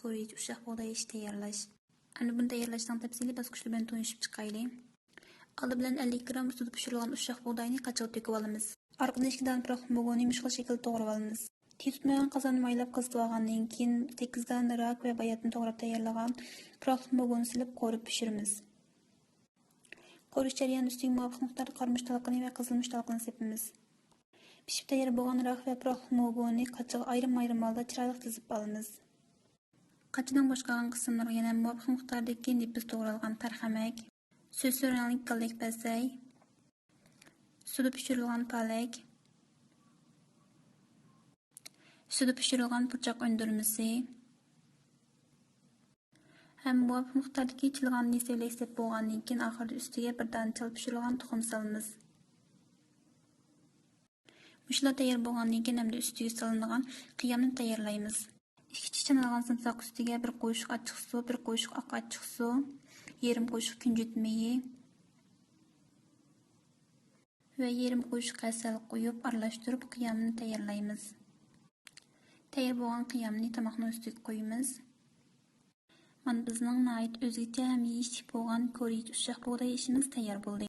Koreyacha ushshoq bug'doy ishi tayyorlash. Endi buni tayyorlashning tafsiliy bosqichlar bilan tanishib chiqaylik. Oldi bilan 50 gram suvda pishirilgan ushshoq bug'doyni qachig'i to'kib olamiz. Orqadan 2 dona puroq mug'oni mishqil shaklda to'g'rab olamiz. Tutmagan qozonni maylab qizitib olgandan keyin 8 dona rak va bayatni to'g'rab tayyorlagan puroq mug'oni silib qo'rib pishiramiz. Qo'rish jarayoni ustiga muvofiq miqdorda qarmish talqini va qizilmish talqini sepamiz. Pishib tayyor bo'lgan rak va puroq mug'oni qachig'i ayrim-ayrim holda chiroyli tizib olamiz. Qachidan boshqagan qismlarga yana muvofiq miqdordagi nefis to'g'ralgan tarxamak, so'sli rangli gallak pasay, suvda pishirilgan palak, suvda pishirilgan purchoq undirmasi ham muvofiq miqdordagi chilgan sevlak sep bo'lgandan keyin oxirida ustiga bir dona chal pishirilgan tuxum solamiz. Mushlar tayyor bo'lgandan keyin hamda ustiga solinadigan qiyamni tayyorlaymiz. 2 chichanalgan simsoq ustiga 1 qo'shiq achchiq suv, 1 qo'shiq oq achchiq suv, yarım qo'shiq kunjut mayi va yarım qo'shiq asal qo'yib aralashtirib qiyamni tayyorlaymiz. Tayyor bo'lgan qiyamni tomoqning ustiga qo'yamiz. Mana bizning nayt o'zgacha ham yeyishlik bo'lgan Koreyacha ushshoq bug'doy ishimiz tayyor bo'ldi.